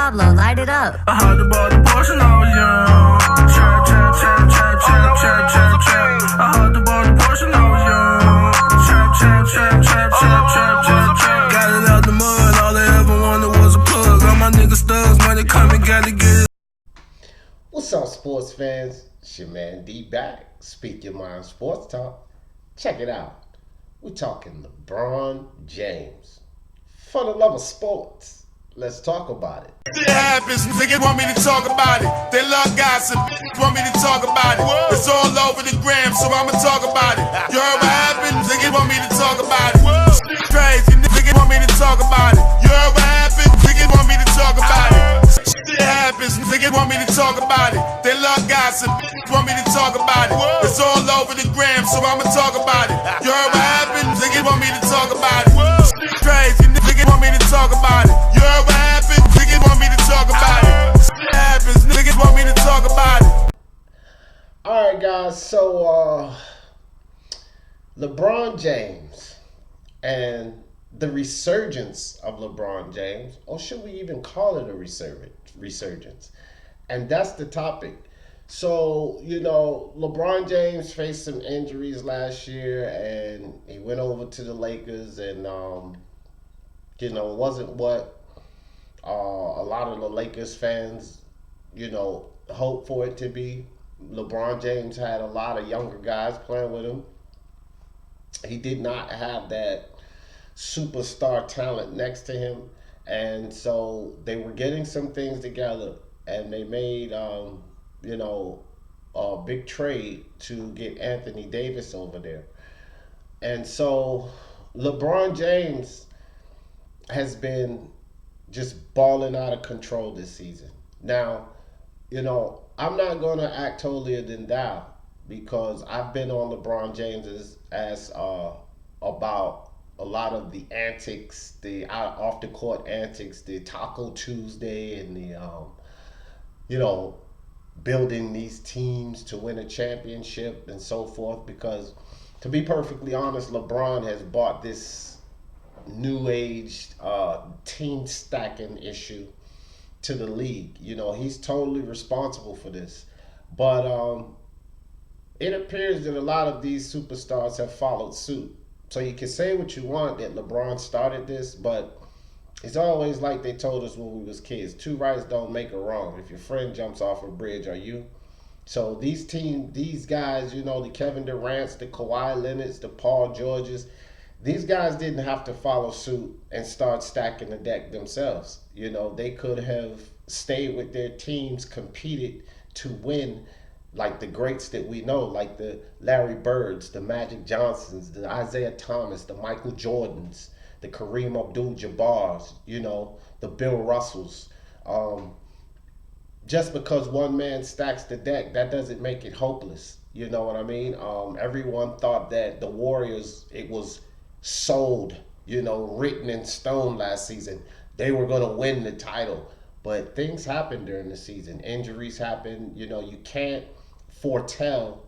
Pablo, light it up. I had to buy the Porsche when I was young. Trap, trap, trap, trap, trap, trap, trap, trap. I had to buy the Porsche when I was young. Trap, trap, trap, trap, trap, trap, trap, trap. Got it out the mud, all they ever wanted was a plug. All my niggas thugs, money coming, gotta get it. What's up, sports fans? It's your man D back. Speak Your Mind Sports Talk. Check it out. We're talking LeBron James. For the love of sports, let's talk about it. It happens, niggas want me to talk about it. They love gossip, want me to talk about it. It's all over the gram, so I'ma talk about it. You heard what happened? Niggas want me to talk about it. Crazy, niggas want me to talk about it. You heard what happened? Niggas want me to talk about it. It happens, niggas want me to talk about it. They love gossip, want me to talk about it. It's all over the gram, so I'ma talk about it. You heard what happened? Niggas want me to talk about it. Crazy, niggas want me to talk about it. You heard what happened? Niggas want me to talk about it. It happens, niggas want me to talk about it. All right, guys. So, LeBron James and the resurgence of LeBron James, or should we even call it a resurgence? And that's the topic. So, LeBron James faced some injuries last year, and he went over to the Lakers, and it wasn't what a lot of the Lakers fans, hoped for it to be. LeBron James had a lot of younger guys playing with him. He did not have that superstar talent next to him, and so they were getting some things together, and they made a big trade to get Anthony Davis over there. And so LeBron James has been just balling out of control this season. Now, I'm not going to act holier than thou, because I've been on LeBron James as about a lot of the antics, the off the court antics, the Taco Tuesday, and the building these teams to win a championship and so forth. Because, to be perfectly honest, LeBron has bought this new age team stacking issue to the league. He's totally responsible for this. But it appears that a lot of these superstars have followed suit. So you can say what you want that LeBron started this, but it's always like they told us when we was kids: two rights don't make a wrong. If your friend jumps off a bridge, are you? So these guys, the Kevin Durant's, the Kawhi Leonard's, the Paul George's, these guys didn't have to follow suit and start stacking the deck themselves. They could have stayed with their teams, competed to win, like the greats that we know, like the Larry Birds, the Magic Johnsons, the Isaiah Thomas, the Michael Jordans, the Kareem Abdul-Jabbars, the Bill Russells. Just because one man stacks the deck, that doesn't make it hopeless. You know what I mean? Everyone thought that the Warriors, it was sold, written in stone last season. They were going to win the title. But things happen during the season. Injuries happen. You can't foretell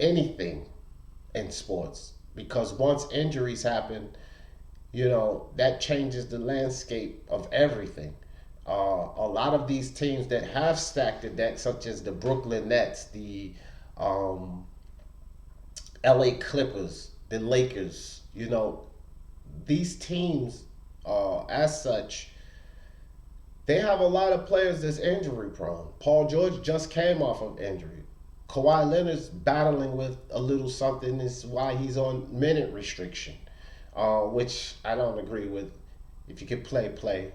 anything in sports, because once injuries happen, that changes the landscape of everything. A lot of these teams that have stacked the deck, such as the Brooklyn Nets, the LA Clippers, the Lakers, these teams, as such, they have a lot of players that's injury prone. Paul George just came off of injury. Kawhi Leonard's battling with a little something. Is why he's on minute restriction, which I don't agree with. If you could play.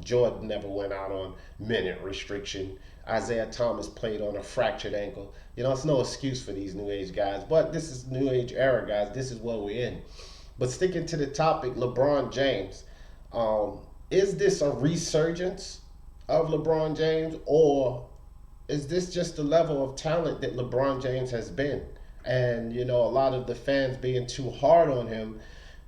Jordan never went out on minute restriction. Isaiah Thomas played on a fractured ankle. It's no excuse for these new age guys. But this is new age era, guys. This is what we're in. But sticking to the topic, LeBron James. Is this a resurgence of LeBron James, or is this just the level of talent that LeBron James has been? And, a lot of the fans being too hard on him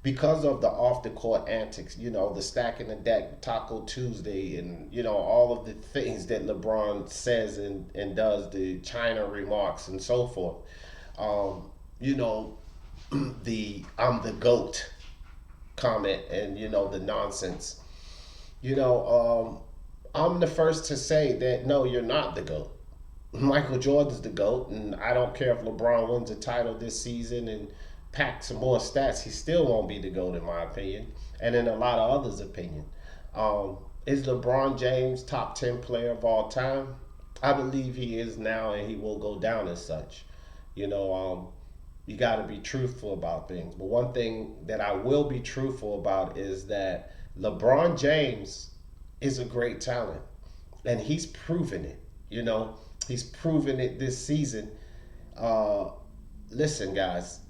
because of the off-the-court antics, the stacking the deck, Taco Tuesday, and, all of the things that LeBron says and does, the China remarks and so forth. The "I'm the GOAT" comment and, the nonsense. I'm the first to say that no, you're not the GOAT. Michael Jordan's the GOAT, and I don't care if LeBron wins a title this season and packs some more stats, he still won't be the GOAT in my opinion, and in a lot of others' opinion. Is LeBron James top 10 player of all time? I believe he is now, and he will go down as such. You know, you got to be truthful about things. But one thing that I will be truthful about is that LeBron James is a great talent, and he's proven it. You know, he's proven it this season. Listen, guys,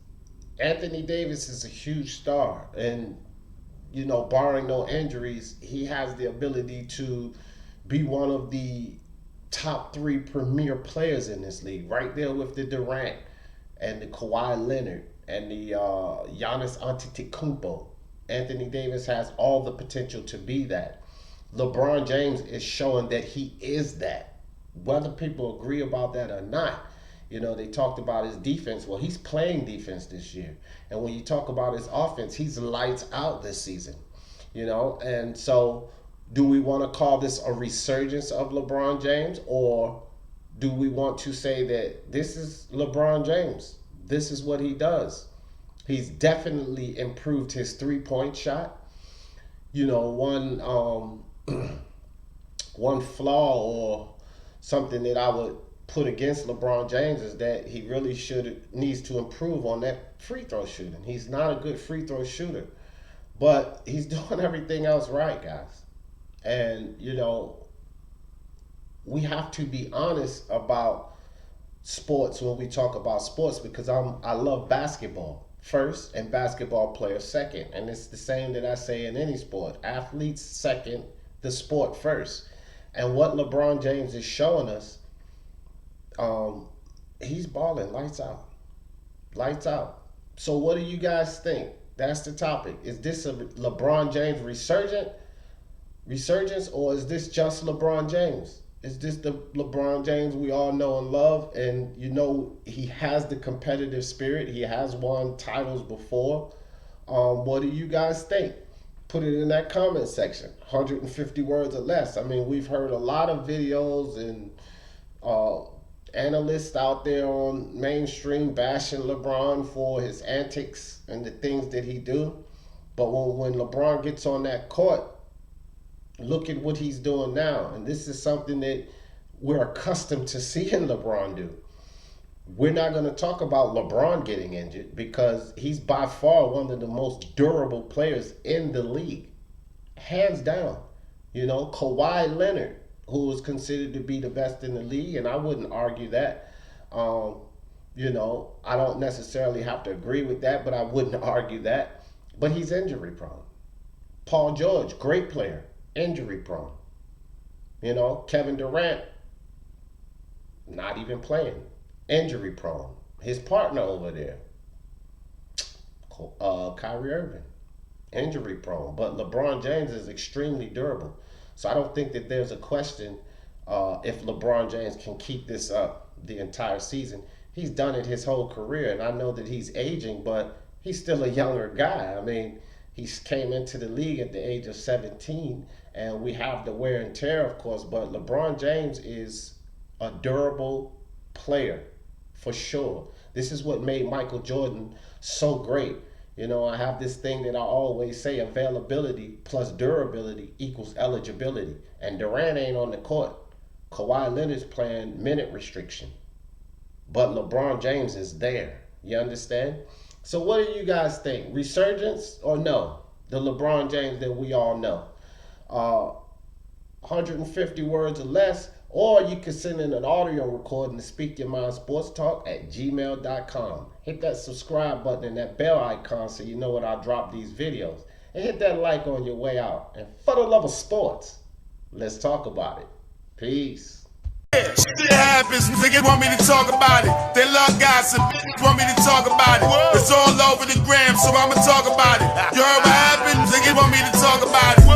Anthony Davis is a huge star, and you know, barring no injuries, he has the ability to be one of the top 3 premier players in this league, right there with the Durant and the Kawhi Leonard and the Giannis Antetokounmpo. Anthony Davis has all the potential to be that. LeBron James is showing that he is that. Whether people agree about that or not, you know, they talked about his defense. Well, he's playing defense this year. And when you talk about his offense, he's lights out this season, you know. And so do we want to call this a resurgence of LeBron James, or do we want to say that this is LeBron James? This is what he does. He's definitely improved his three-point shot. You know, one flaw or something that I would put against LeBron James is that he really needs to improve on that free throw shooting. He's not a good free throw shooter, but he's doing everything else right, guys. And, you know, we have to be honest about sports when we talk about sports, because I love basketball first and basketball players second. And it's the same that I say in any sport. Athletes second, the sport first. And what LeBron James is showing us, he's balling lights out. Lights out. So what do you guys think? That's the topic. Is this a LeBron James resurgence, or is this just LeBron James? Is this the LeBron James we all know and love? And you know, he has the competitive spirit. He has won titles before. What do you guys think? Put it in that comment section. 150 words or less. I mean, we've heard a lot of videos and analysts out there on mainstream bashing LeBron for his antics and the things that he do. But when LeBron gets on that court, look at what he's doing now. And this is something that we're accustomed to seeing LeBron do. We're not going to talk about LeBron getting injured because he's by far one of the most durable players in the league. Hands down. You know, Kawhi Leonard, who is considered to be the best in the league, and I wouldn't argue that. You know, I don't necessarily have to agree with that, but I wouldn't argue that. But he's injury prone. Paul George, great player, injury prone. You know, Kevin Durant, not even playing, injury prone. His partner over there, Kyrie Irving, injury prone. But LeBron James is extremely durable. So I don't think that there's a question if LeBron James can keep this up the entire season. He's done it his whole career, and I know that he's aging, but he's still a younger guy. I mean, he came into the league at the age of 17, and we have the wear and tear, of course, but LeBron James is a durable player for sure. This is what made Michael Jordan so great. You know, I have this thing that I always say, availability plus durability equals eligibility. And Durant ain't on the court. Kawhi Leonard's playing minute restriction. But LeBron James is there. You understand? So what do you guys think? Resurgence or no? The LeBron James that we all know. 150 words or less. Or you can send in an audio recording to Speak Your Mind Sports Talk at gmail.com. Hit that subscribe button and that bell icon so you know when I drop these videos. And hit that like on your way out. And for the love of sports, let's talk about it. Peace. Shit happens, niggas want me to talk about it. They love gossip, want me to talk about it. It's all over the gram, so I'ma talk about it. You heard what happened? Niggas want me to talk about it.